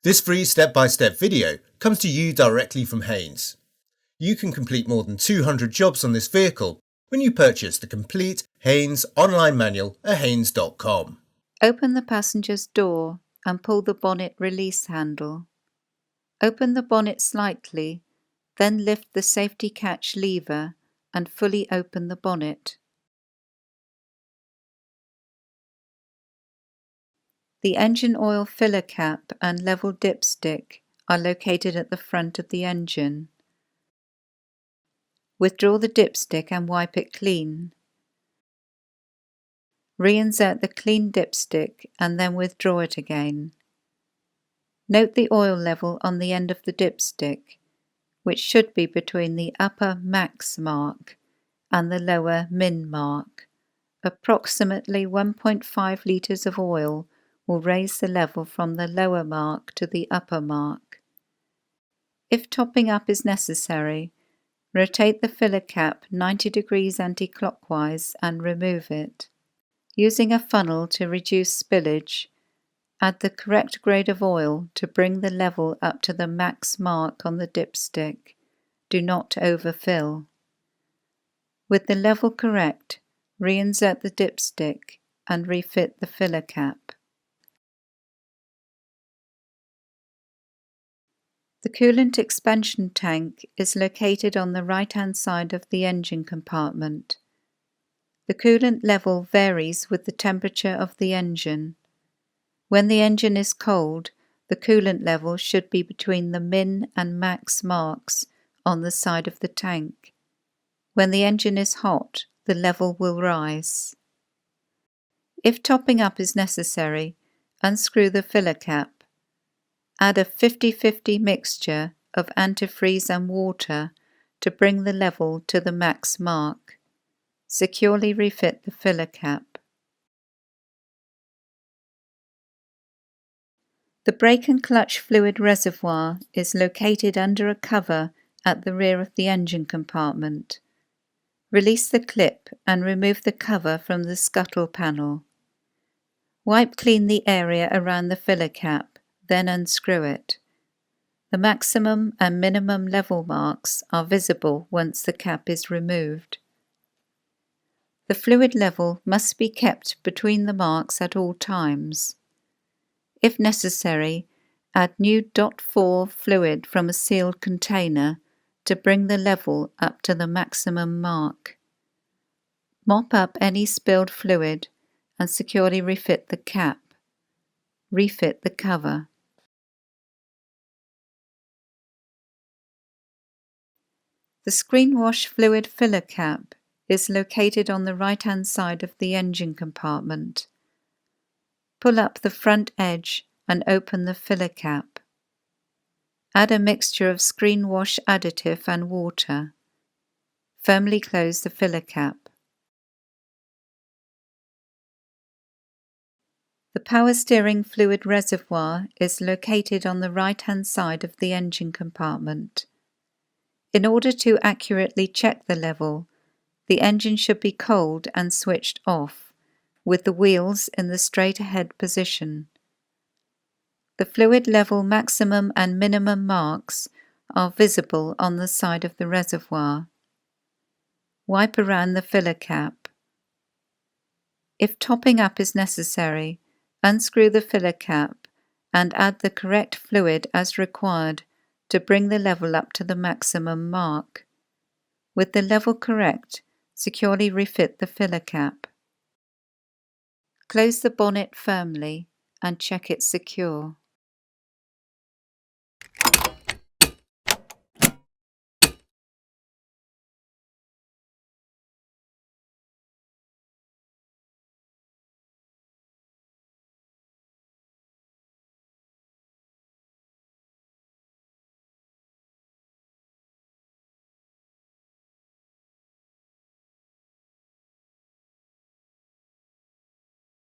This free step-by-step video comes to you directly from Haynes. You can complete more than 200 jobs on this vehicle when you purchase the complete Haynes online manual at haynes.com. Open the passenger's door and pull the bonnet release handle. Open the bonnet slightly, then lift the safety catch lever and fully open the bonnet. The engine oil filler cap and level dipstick are located at the front of the engine. Withdraw the dipstick and wipe it clean. Reinsert the clean dipstick and then withdraw it again. Note the oil level on the end of the dipstick, which should be between the upper max mark and the lower min mark. Approximately 1.5 litres of oil will raise the level from the lower mark to the upper mark. If topping up is necessary, rotate the filler cap 90 degrees anti-clockwise and remove it. Using a funnel to reduce spillage, add the correct grade of oil to bring the level up to the max mark on the dipstick. Do not overfill. With the level correct, reinsert the dipstick and refit the filler cap. The coolant expansion tank is located on the right-hand side of the engine compartment. The coolant level varies with the temperature of the engine. When the engine is cold, the coolant level should be between the min and max marks on the side of the tank. When the engine is hot, the level will rise. If topping up is necessary, unscrew the filler cap. Add a 50-50 mixture of antifreeze and water to bring the level to the max mark. Securely refit the filler cap. The brake and clutch fluid reservoir is located under a cover at the rear of the engine compartment. Release the clip and remove the cover from the scuttle panel. Wipe clean the area around the filler cap, then unscrew it. The maximum and minimum level marks are visible once the cap is removed. The fluid level must be kept between the marks at all times. If necessary, add new .4 fluid from a sealed container to bring the level up to the maximum mark. Mop up any spilled fluid and securely refit the cap. Refit the cover. The screen wash fluid filler cap is located on the right-hand side of the engine compartment. Pull up the front edge and open the filler cap. Add a mixture of screen wash additive and water. Firmly close the filler cap. The power steering fluid reservoir is located on the right-hand side of the engine compartment. In order to accurately check the level, the engine should be cold and switched off, with the wheels in the straight ahead position. The fluid level maximum and minimum marks are visible on the side of the reservoir. Wipe around the filler cap. If topping up is necessary, unscrew the filler cap and add the correct fluid as required to bring the level up to the maximum mark. With the level correct, securely refit the filler cap. Close the bonnet firmly and check it secure.